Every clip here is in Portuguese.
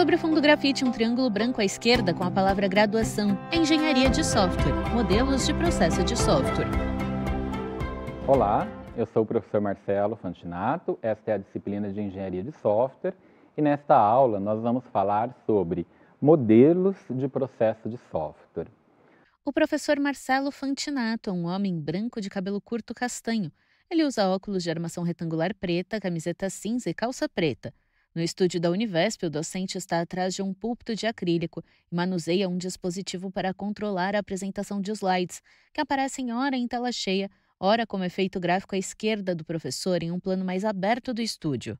Sobre o fundo grafite, um triângulo branco à esquerda com a palavra graduação. Engenharia de software. Modelos de processo de software. Olá, eu sou o professor Marcelo Fantinato, esta é a disciplina de Engenharia de Software e nesta aula nós vamos falar sobre modelos de processo de software. O professor Marcelo Fantinato é um homem branco de cabelo curto castanho. Ele usa óculos de armação retangular preta, camiseta cinza e calça preta. No estúdio da Univesp, o docente está atrás de um púlpito de acrílico e manuseia um dispositivo para controlar a apresentação de slides, que aparecem ora em tela cheia, ora como efeito gráfico à esquerda do professor em um plano mais aberto do estúdio.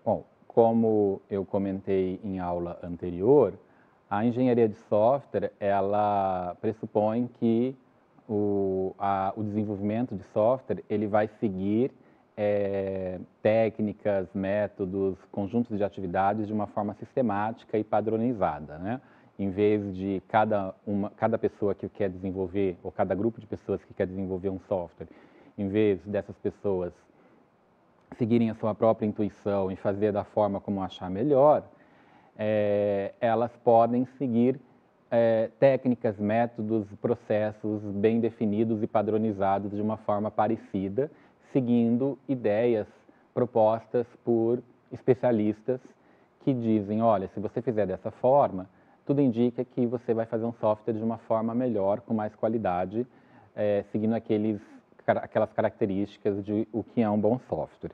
Bom, como eu comentei em aula anterior, a engenharia de software, ela pressupõe que o desenvolvimento de software ele vai seguir técnicas, métodos, conjuntos de atividades de uma forma sistemática e padronizada, né? Em vez de cada pessoa que quer desenvolver, ou cada grupo de pessoas que quer desenvolver um software, em vez dessas pessoas seguirem a sua própria intuição e fazer da forma como achar melhor, elas podem seguir técnicas, métodos, processos bem definidos e padronizados de uma forma parecida, seguindo ideias propostas por especialistas que dizem, olha, se você fizer dessa forma, tudo indica que você vai fazer um software de uma forma melhor, com mais qualidade, seguindo aquelas características de o que é um bom software.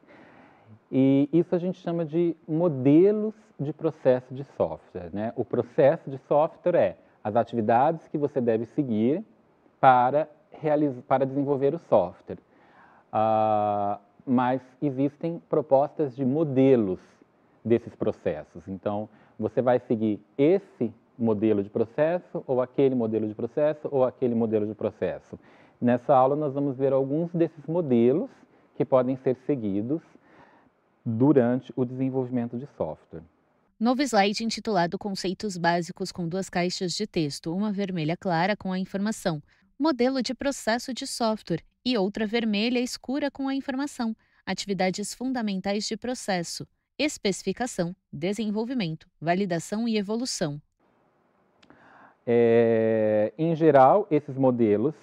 E isso a gente chama de modelos de processo de software, né? O processo de software é as atividades que você deve seguir para desenvolver o software. Mas existem propostas de modelos desses processos. Então, você vai seguir esse modelo de processo, ou aquele modelo de processo, ou aquele modelo de processo. Nessa aula, nós vamos ver alguns desses modelos que podem ser seguidos durante o desenvolvimento de software. Novo slide intitulado Conceitos Básicos com duas caixas de texto, uma vermelha clara com a informação, modelo de processo de software, e outra vermelha escura com a informação, atividades fundamentais de processo, especificação, desenvolvimento, validação e evolução. Em geral, esses modelos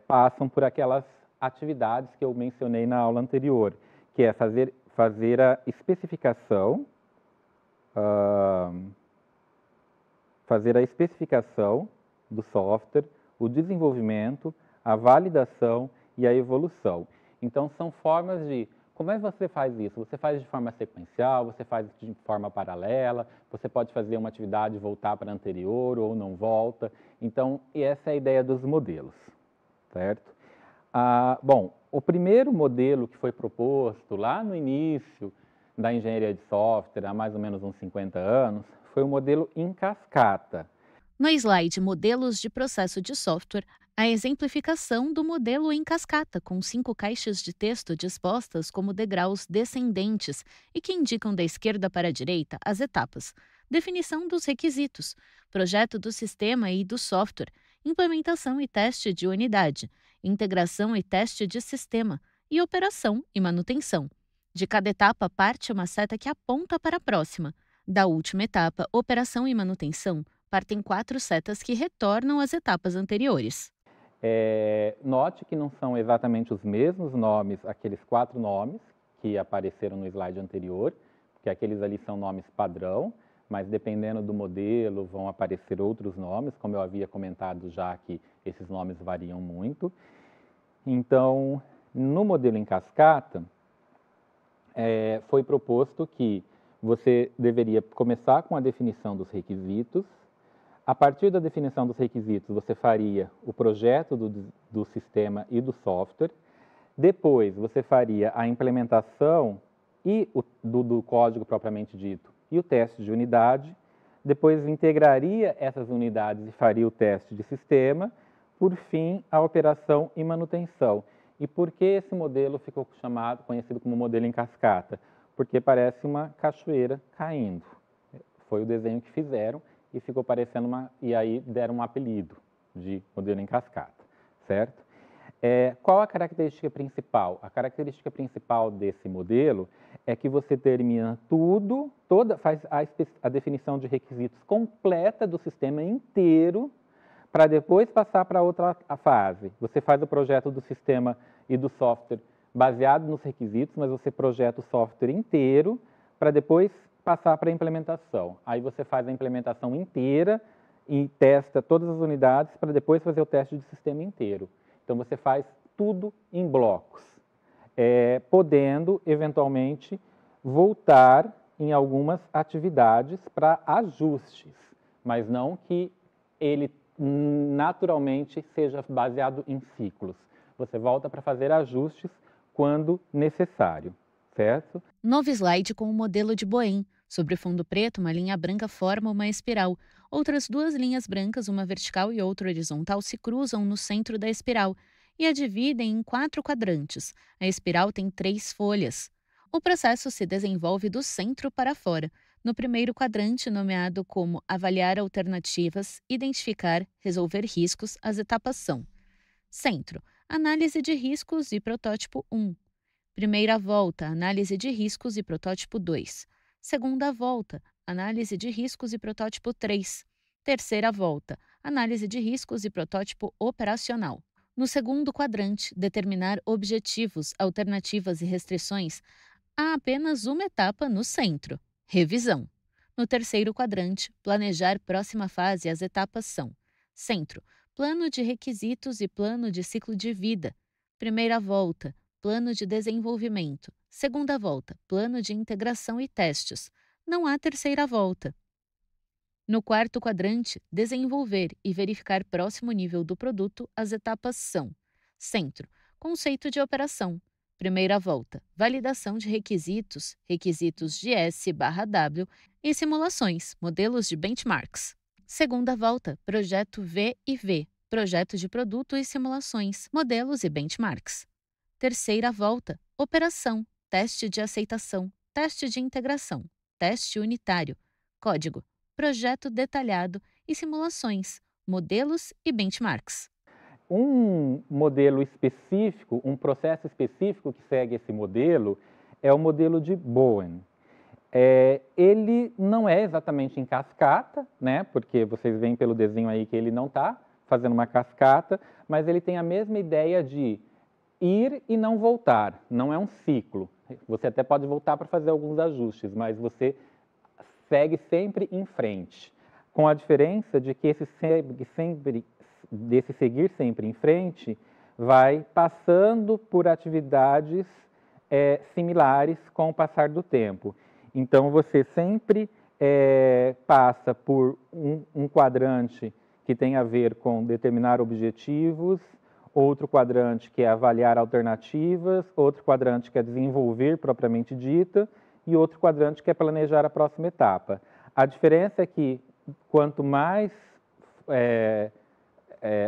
passam por aquelas atividades que eu mencionei na aula anterior, que é fazer a especificação, do software, o desenvolvimento, a validação e a evolução. Então, são formas de... Como é que você faz isso? Você faz de forma sequencial, você faz de forma paralela, você pode fazer uma atividade e voltar para a anterior ou não volta. Então, essa é a ideia dos modelos, certo? Bom, o primeiro modelo que foi proposto lá no início da engenharia de software, há mais ou menos uns 50 anos, foi o modelo em cascata. No slide Modelos de Processo de Software, a exemplificação do modelo em cascata, com 5 caixas de texto dispostas como degraus descendentes e que indicam da esquerda para a direita as etapas: definição dos requisitos, projeto do sistema e do software, implementação e teste de unidade, integração e teste de sistema, e operação e manutenção. De cada etapa parte uma seta que aponta para a próxima. Da última etapa, operação e manutenção, partem 4 setas que retornam às etapas anteriores. Note que não são exatamente os mesmos nomes, aqueles 4 nomes que apareceram no slide anterior, porque aqueles ali são nomes padrão, mas dependendo do modelo vão aparecer outros nomes, como eu havia comentado já que esses nomes variam muito. Então, no modelo em cascata, foi proposto que você deveria começar com a definição dos requisitos. A partir da definição dos requisitos, você faria o projeto do sistema e do software. Depois, você faria a implementação do código propriamente dito e o teste de unidade. Depois, integraria essas unidades e faria o teste de sistema. Por fim, a operação e manutenção. E por que esse modelo ficou conhecido como modelo em cascata? Porque parece uma cachoeira caindo. Foi o desenho que fizeram e ficou parecendo e aí deram um apelido de modelo em cascata, certo? Qual a característica principal? A característica principal desse modelo é que você termina tudo, faz a definição de requisitos completa do sistema inteiro, para depois passar para outra fase. Você faz o projeto do sistema e do software baseado nos requisitos, mas você projeta o software inteiro para depois passar para a implementação. Aí você faz a implementação inteira e testa todas as unidades para depois fazer o teste de sistema inteiro. Então você faz tudo em blocos, podendo eventualmente voltar em algumas atividades para ajustes, mas não que ele naturalmente seja baseado em ciclos. Você volta para fazer ajustes quando necessário, certo? Novo slide com o modelo de Boeing. Sobre o fundo preto, uma linha branca forma uma espiral. Outras duas linhas brancas, uma vertical e outra horizontal, se cruzam no centro da espiral e a dividem em 4 quadrantes. A espiral tem 3 folhas. O processo se desenvolve do centro para fora. No primeiro quadrante, nomeado como avaliar alternativas, identificar, resolver riscos, as etapas são: centro, análise de riscos e protótipo 1. Primeira volta, análise de riscos e protótipo 2. Segunda volta, análise de riscos e protótipo 3. Terceira volta, análise de riscos e protótipo operacional. No segundo quadrante, determinar objetivos, alternativas e restrições, há apenas uma etapa no centro: revisão. No terceiro quadrante, planejar próxima fase, as etapas são: centro, plano de requisitos e plano de ciclo de vida. Primeira volta, plano de desenvolvimento. Segunda volta, plano de integração e testes. Não há terceira volta. No quarto quadrante, desenvolver e verificar próximo nível do produto, as etapas são: centro, conceito de operação. Primeira volta, validação de requisitos, requisitos de S/W e simulações, modelos de benchmarks. Segunda volta, projeto V e V, projeto de produto e simulações, modelos e benchmarks. Terceira volta, operação, teste de aceitação, teste de integração, teste unitário, código, projeto detalhado e simulações, modelos e benchmarks. Um modelo específico, um processo específico que segue esse modelo é o modelo de Bowen. Ele não é exatamente em cascata, né? Porque vocês veem pelo desenho aí que ele não está fazendo uma cascata, mas ele tem a mesma ideia de ir e não voltar, não é um ciclo. Você até pode voltar para fazer alguns ajustes, mas você segue sempre em frente, com a diferença de que desse seguir sempre em frente vai passando por atividades similares com o passar do tempo. Então, você sempre passa por um quadrante que tem a ver com determinar objetivos, outro quadrante que é avaliar alternativas, outro quadrante que é desenvolver propriamente dita e outro quadrante que é planejar a próxima etapa. A diferença é que quanto mais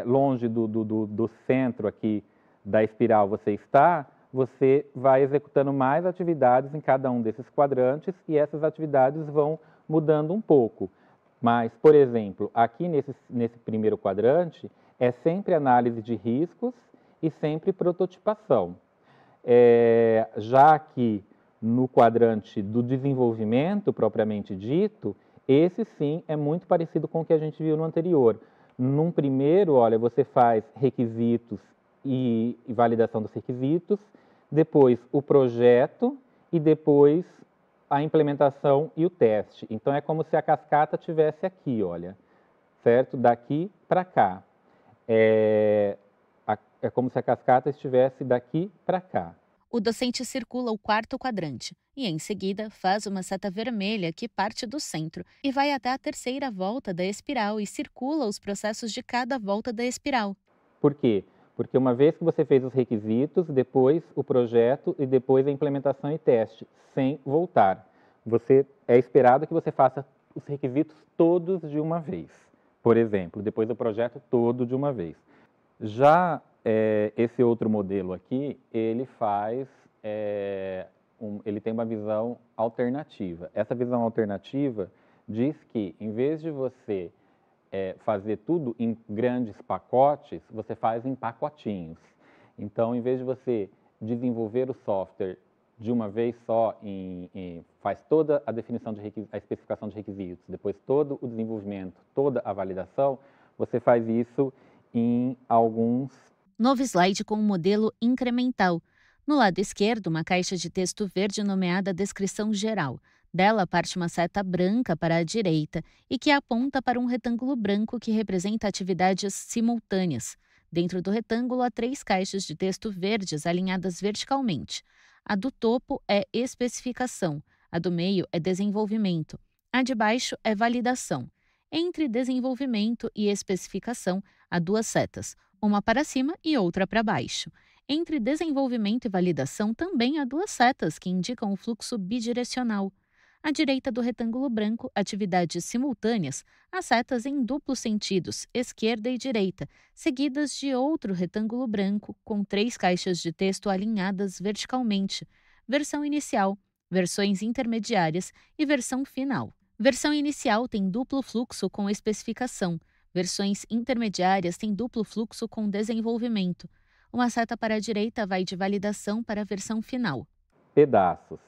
longe do centro aqui da espiral você está, você vai executando mais atividades em cada um desses quadrantes e essas atividades vão mudando um pouco. Mas, por exemplo, aqui nesse primeiro quadrante, é sempre análise de riscos e sempre prototipação. Já que no quadrante do desenvolvimento propriamente dito, esse sim é muito parecido com o que a gente viu no anterior. Num primeiro, olha, você faz requisitos e validação dos requisitos, depois o projeto e depois a implementação e o teste. Então, é como se a cascata tivesse aqui, olha, certo? Daqui para cá. É como se a cascata estivesse daqui para cá. O docente circula o quarto quadrante e, em seguida, faz uma seta vermelha que parte do centro e vai até a terceira volta da espiral e circula os processos de cada volta da espiral. Por quê? Porque uma vez que você fez os requisitos, depois o projeto e depois a implementação e teste, sem voltar. É esperado que você faça os requisitos todos de uma vez, por exemplo, depois do projeto todo de uma vez. Já esse outro modelo aqui, ele ele tem uma visão alternativa. Essa visão alternativa diz que, em vez de você fazer tudo em grandes pacotes, você faz em pacotinhos. Então, em vez de você desenvolver o software de uma vez só, faz toda a definição a especificação de requisitos, depois todo o desenvolvimento, toda a validação, você faz isso em alguns. Novo slide com o modelo incremental. No lado esquerdo, uma caixa de texto verde nomeada Descrição Geral. Dela parte uma seta branca para a direita e que aponta para um retângulo branco que representa atividades simultâneas. Dentro do retângulo há 3 caixas de texto verdes alinhadas verticalmente. A do topo é especificação, a do meio é desenvolvimento, a de baixo é validação. Entre desenvolvimento e especificação, há 2 setas, uma para cima e outra para baixo. Entre desenvolvimento e validação também há 2 setas que indicam o fluxo bidirecional. À direita do retângulo branco, atividades simultâneas, há setas em duplos sentidos, esquerda e direita, seguidas de outro retângulo branco com 3 caixas de texto alinhadas verticalmente. Versão inicial, versões intermediárias e versão final. Versão inicial tem duplo fluxo com especificação. Versões intermediárias têm duplo fluxo com desenvolvimento. Uma seta para a direita vai de validação para a versão final. Pedaços.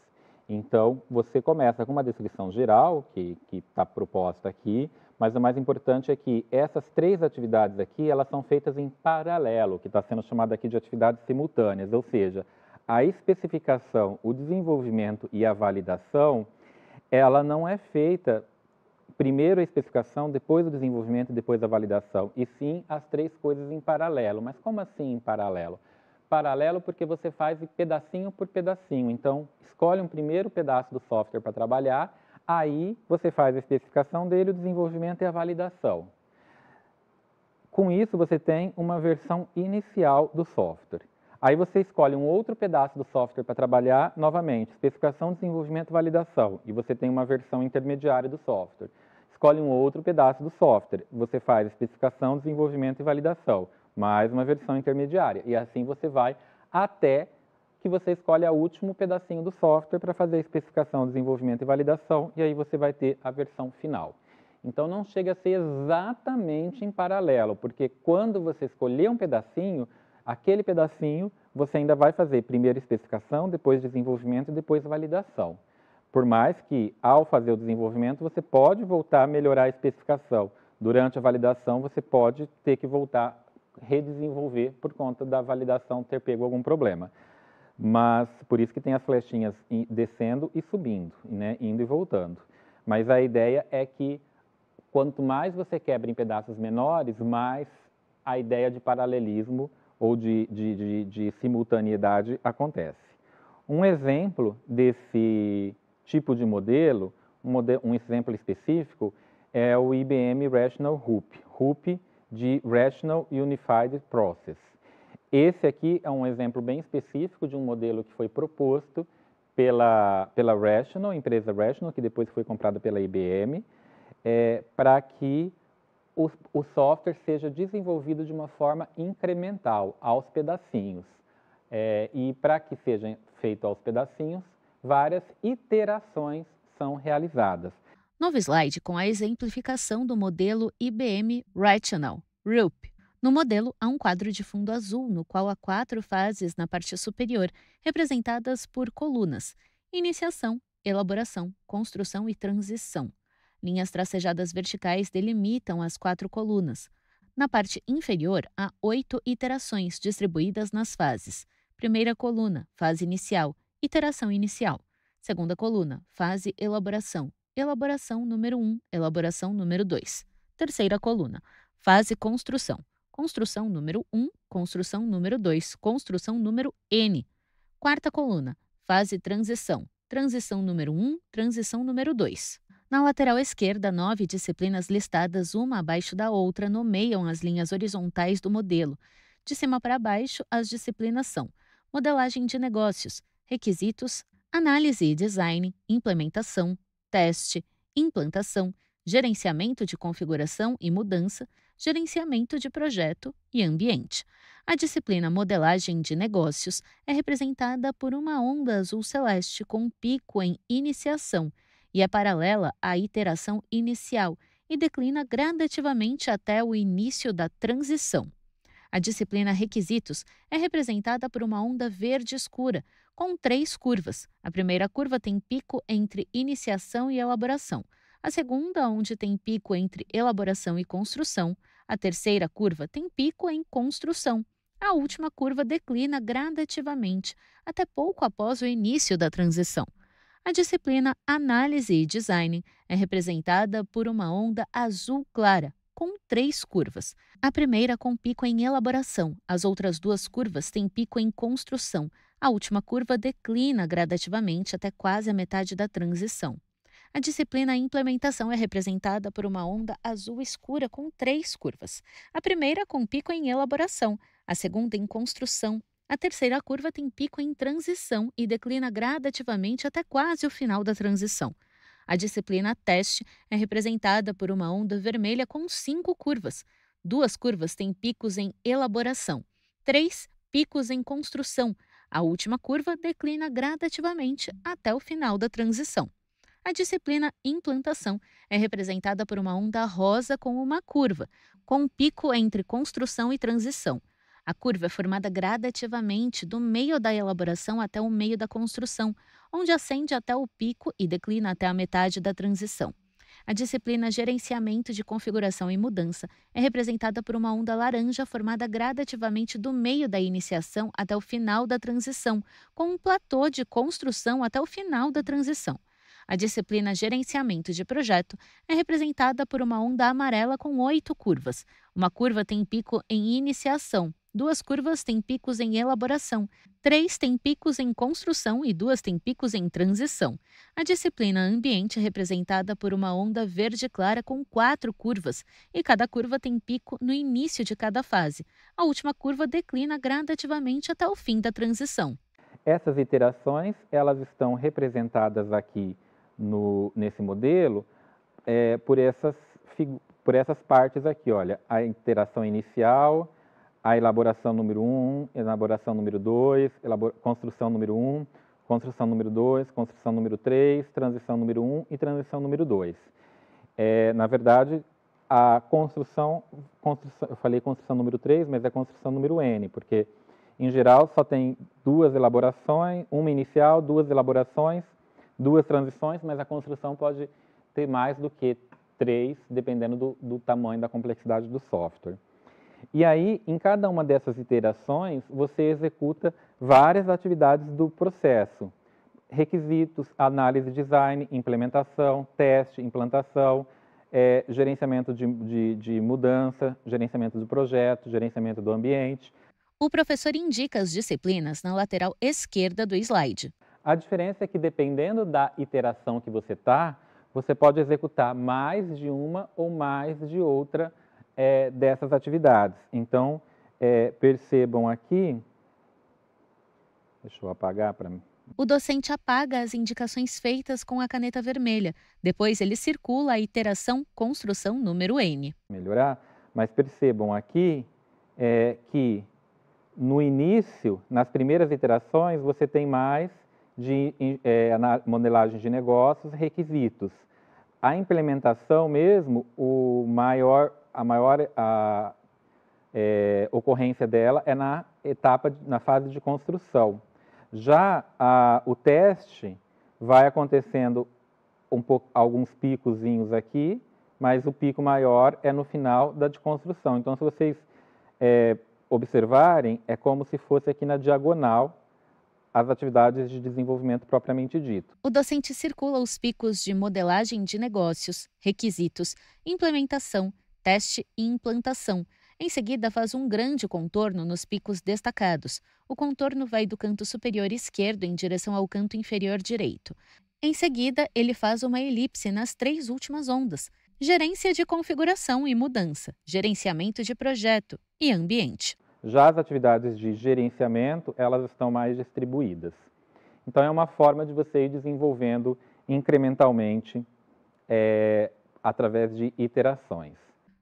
Então, você começa com uma descrição geral, que está proposta aqui, mas o mais importante é que essas 3 atividades aqui, elas são feitas em paralelo, que está sendo chamado aqui de atividades simultâneas, ou seja, a especificação, o desenvolvimento e a validação, ela não é feita primeiro a especificação, depois o desenvolvimento e depois a validação, e sim as 3 coisas em paralelo. Mas como assim em paralelo? Paralelo porque você faz pedacinho por pedacinho. Então, escolhe um primeiro pedaço do software para trabalhar, aí você faz a especificação dele, o desenvolvimento e a validação. Com isso, você tem uma versão inicial do software. Aí você escolhe um outro pedaço do software para trabalhar, novamente, especificação, desenvolvimento e validação. E você tem uma versão intermediária do software. Escolhe um outro pedaço do software. Você faz especificação, desenvolvimento e validação. Mais uma versão intermediária. E assim você vai até que você escolhe o último pedacinho do software para fazer a especificação, desenvolvimento e validação, e aí você vai ter a versão final. Então não chega a ser exatamente em paralelo, porque quando você escolher um pedacinho, aquele pedacinho você ainda vai fazer primeiro especificação, depois desenvolvimento e depois validação. Por mais que, ao fazer o desenvolvimento, você pode voltar a melhorar a especificação. Durante a validação, você pode ter que voltar redesenvolver por conta da validação ter pego algum problema. Mas por isso que tem as flechinhas descendo e subindo, né? Indo e voltando. Mas a ideia é que quanto mais você quebra em pedaços menores, mais a ideia de paralelismo ou de simultaneidade acontece. Um exemplo desse tipo de modelo, um exemplo específico, é o IBM Rational RUP. RUP de Rational Unified Process. Esse aqui é um exemplo bem específico de um modelo que foi proposto pela Rational, empresa Rational, que depois foi comprada pela IBM, para que o software seja desenvolvido de uma forma incremental, aos pedacinhos. E para que seja feito aos pedacinhos, várias iterações são realizadas. Novo slide com a exemplificação do modelo IBM Rational, RUP. No modelo, há um quadro de fundo azul, no qual há 4 fases na parte superior, representadas por colunas: iniciação, elaboração, construção e transição. Linhas tracejadas verticais delimitam as 4 colunas. Na parte inferior, há 8 iterações distribuídas nas fases. Primeira coluna, fase inicial, iteração inicial. Segunda coluna, fase elaboração, elaboração número 1, elaboração número 2. Terceira coluna, fase construção, construção número 1, construção número 2, construção número N. Quarta coluna, fase transição, transição número 1, transição número 2. Na lateral esquerda, 9 disciplinas listadas uma abaixo da outra nomeiam as linhas horizontais do modelo. De cima para baixo, as disciplinas são modelagem de negócios, requisitos, análise e design, implementação, teste, implantação, gerenciamento de configuração e mudança, gerenciamento de projeto e ambiente. A disciplina modelagem de negócios é representada por uma onda azul celeste com um pico em iniciação e é paralela à iteração inicial e declina gradativamente até o início da transição. A disciplina Requisitos é representada por uma onda verde escura, com 3 curvas. A primeira curva tem pico entre iniciação e elaboração. A segunda, onde tem pico entre elaboração e construção. A terceira curva tem pico em construção. A última curva declina gradativamente, até pouco após o início da transição. A disciplina Análise e Design é representada por uma onda azul clara, com 3 curvas. A primeira com pico em elaboração, as outras 2 curvas têm pico em construção. A última curva declina gradativamente até quase a metade da transição. A disciplina Implementação é representada por uma onda azul escura com 3 curvas. A primeira com pico em elaboração, a segunda em construção. A terceira curva tem pico em transição e declina gradativamente até quase o final da transição. A disciplina Teste é representada por uma onda vermelha com 5 curvas. 2 curvas têm picos em elaboração, 3 picos em construção. A última curva declina gradativamente até o final da transição. A disciplina Implantação é representada por uma onda rosa com uma curva, com um pico entre construção e transição. A curva é formada gradativamente do meio da elaboração até o meio da construção, onde ascende até o pico e declina até a metade da transição. A disciplina Gerenciamento de Configuração e Mudança é representada por uma onda laranja formada gradativamente do meio da iniciação até o final da transição, com um platô de construção até o final da transição. A disciplina Gerenciamento de Projeto é representada por uma onda amarela com 8 curvas. Uma curva tem pico em iniciação, 2 curvas têm picos em elaboração, 3 têm picos em construção e 2 têm picos em transição. A disciplina Ambiente é representada por uma onda verde clara com 4 curvas, e cada curva tem pico no início de cada fase. A última curva declina gradativamente até o fim da transição. Essas iterações, elas estão representadas aqui nesse modelo por essas partes aqui, olha, a iteração inicial, a elaboração número 1, elaboração número 2, construção número 1, construção número 2, construção número 3, transição número 1 e transição número 2. Na verdade, a construção, eu falei construção número 3, mas é construção número N, porque em geral só tem 2 elaborações, uma inicial, 2 elaborações, 2 transições, mas a construção pode ter mais do que 3, dependendo do tamanho, da complexidade do software. E aí, em cada uma dessas iterações, você executa várias atividades do processo. Requisitos, análise, design, implementação, teste, implantação, gerenciamento de mudança, gerenciamento do projeto, gerenciamento do ambiente. O professor indica as disciplinas na lateral esquerda do slide. A diferença é que, dependendo da iteração que você está, você pode executar mais de uma ou mais de outra dessas atividades. Então, percebam aqui, deixa eu apagar para mim. O docente apaga as indicações feitas com a caneta vermelha. Depois ele circula a iteração construção número N. Melhorar, mas percebam aqui que no início, nas primeiras iterações, você tem mais de modelagem de negócios, requisitos. A implementação mesmo, a maior ocorrência dela é na fase de construção. Já o teste vai acontecendo alguns picozinhos aqui, mas o pico maior é no final da de construção. Então, se vocês observarem, é como se fosse aqui na diagonal as atividades de desenvolvimento propriamente dito. O docente circula os picos de modelagem de negócios, requisitos, implementação, teste e implantação. Em seguida, faz um grande contorno nos picos destacados. O contorno vai do canto superior esquerdo em direção ao canto inferior direito. Em seguida, ele faz uma elipse nas 3 últimas ondas: gerência de configuração e mudança, gerenciamento de projeto e ambiente. Já as atividades de gerenciamento, elas estão mais distribuídas. Então, é uma forma de você ir desenvolvendo incrementalmente através de iterações.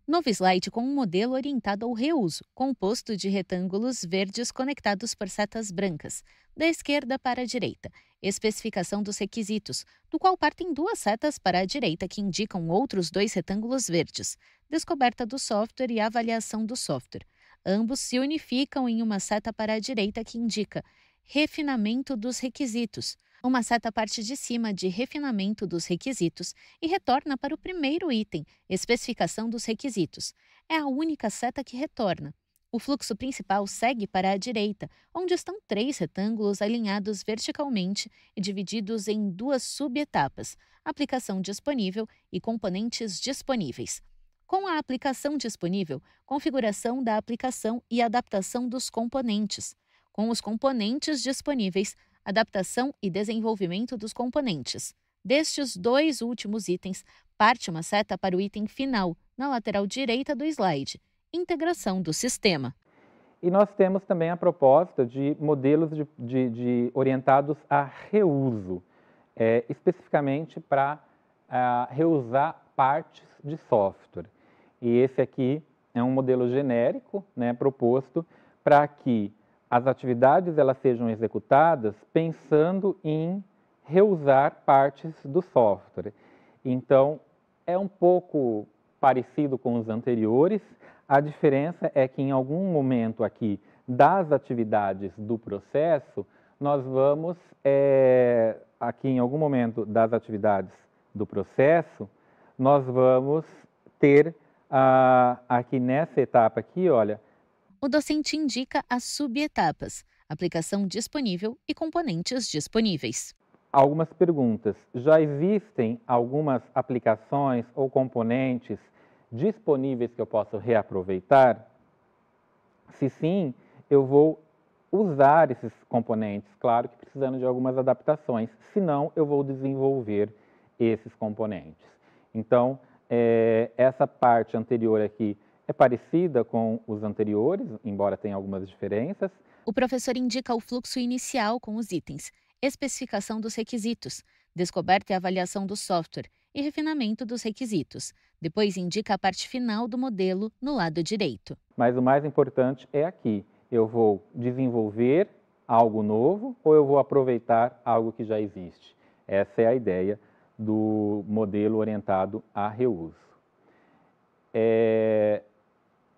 Novo slide com um modelo orientado ao reuso, composto de retângulos verdes conectados por setas brancas, da esquerda para a direita. Especificação dos requisitos, do qual partem 2 setas para a direita que indicam outros 2 retângulos verdes. Descoberta do software e avaliação do software. Ambos se unificam em uma seta para a direita que indica refinamento dos requisitos. Uma seta parte de cima de refinamento dos requisitos e retorna para o primeiro item, especificação dos requisitos. É a única seta que retorna. O fluxo principal segue para a direita, onde estão 3 retângulos alinhados verticalmente e divididos em 2 subetapas: aplicação disponível e componentes disponíveis. Com a aplicação disponível, configuração da aplicação e adaptação dos componentes. Com os componentes disponíveis, adaptação e desenvolvimento dos componentes. Destes 2 últimos itens, parte uma seta para o item final, na lateral direita do slide: integração do sistema. E nós temos também a proposta de modelos orientados a reuso, especificamente para reusar partes de software. E esse aqui é um modelo genérico, proposto para que as atividades elas sejam executadas pensando em reusar partes do software. Então, é um pouco parecido com os anteriores. A diferença é que em algum momento aqui das atividades do processo, nós vamos, aqui em algum momento das atividades do processo, nós vamos ter aqui nessa etapa aqui, olha, o docente indica as subetapas: aplicação disponível e componentes disponíveis. Algumas perguntas. Já existem algumas aplicações ou componentes disponíveis que eu posso reaproveitar? Se sim, eu vou usar esses componentes, claro que precisando de algumas adaptações, senão eu vou desenvolver esses componentes. Então, essa parte anterior aqui é parecida com os anteriores, embora tenha algumas diferenças. O professor indica o fluxo inicial com os itens: especificação dos requisitos, descoberta e avaliação do software e refinamento dos requisitos. Depois indica a parte final do modelo no lado direito. Mas o mais importante é aqui: eu vou desenvolver algo novo ou eu vou aproveitar algo que já existe. Essa é a ideia do modelo orientado a reuso.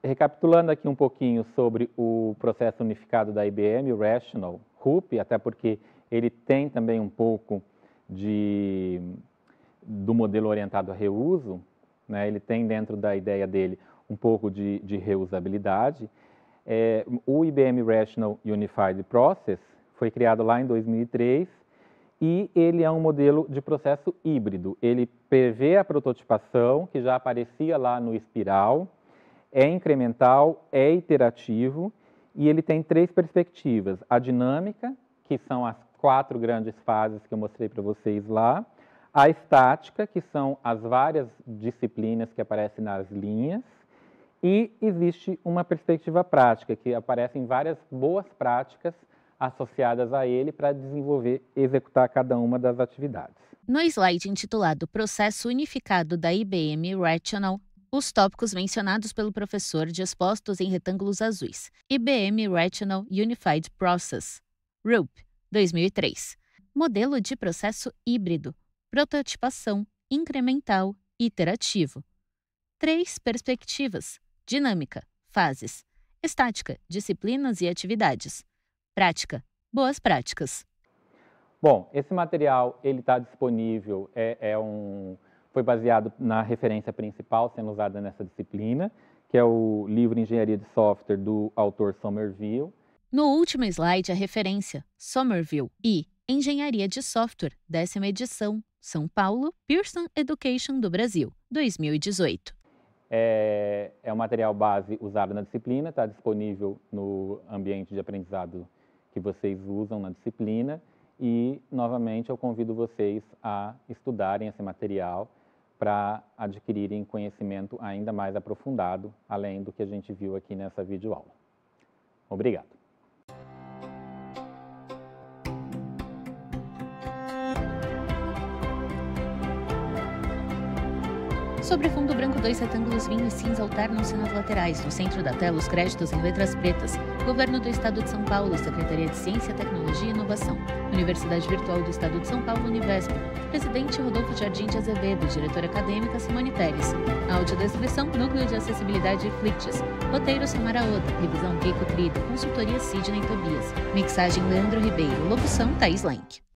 Recapitulando aqui um pouquinho sobre o processo unificado da IBM, o Rational RUP, até porque ele tem também um pouco do modelo orientado a reuso, ele tem dentro da ideia dele um pouco de reusabilidade. O IBM Rational Unified Process foi criado lá em 2003 e ele é um modelo de processo híbrido. Ele prevê a prototipação, que já aparecia lá no espiral, é incremental, é iterativo e ele tem 3 perspectivas: a dinâmica, que são as 4 grandes fases que eu mostrei para vocês lá, a estática, que são as várias disciplinas que aparecem nas linhas, e existe uma perspectiva prática, que aparecem várias boas práticas associadas a ele para desenvolver e executar cada uma das atividades. No slide intitulado Processo Unificado da IBM Rational, os tópicos mencionados pelo professor dispostos em retângulos azuis: IBM Rational Unified Process, RUP, 2003. Modelo de processo híbrido, prototipação, incremental, iterativo. 3 perspectivas: dinâmica, fases; estática, disciplinas e atividades; prática, boas práticas. Bom, esse material ele está disponível, foi baseado na referência principal sendo usada nessa disciplina, que é o livro Engenharia de Software do autor Somerville. No último slide, a referência Somerville e Engenharia de Software, 10ª edição, São Paulo, Pearson Education do Brasil, 2018. É um material base usado na disciplina, está disponível no ambiente de aprendizado que vocês usam na disciplina e, novamente, eu convido vocês a estudarem esse material para adquirirem conhecimento ainda mais aprofundado, além do que a gente viu aqui nessa videoaula. Obrigado. Sobre fundo branco, 2 retângulos vinho e cinza alternam-se nas laterais. No centro da tela, os créditos em letras pretas. Governo do Estado de São Paulo, Secretaria de Ciência, Tecnologia e Inovação. Universidade Virtual do Estado de São Paulo, Univesp. Presidente Rodolfo Jardim de Azevedo, diretora acadêmica Simone Teres. Audiodescrição, Núcleo de Acessibilidade e Flix. Roteiro Samara Oda, revisão Keiko Trida, consultoria Sidney Tobias. Mixagem Leandro Ribeiro, locução Thaís Lenk.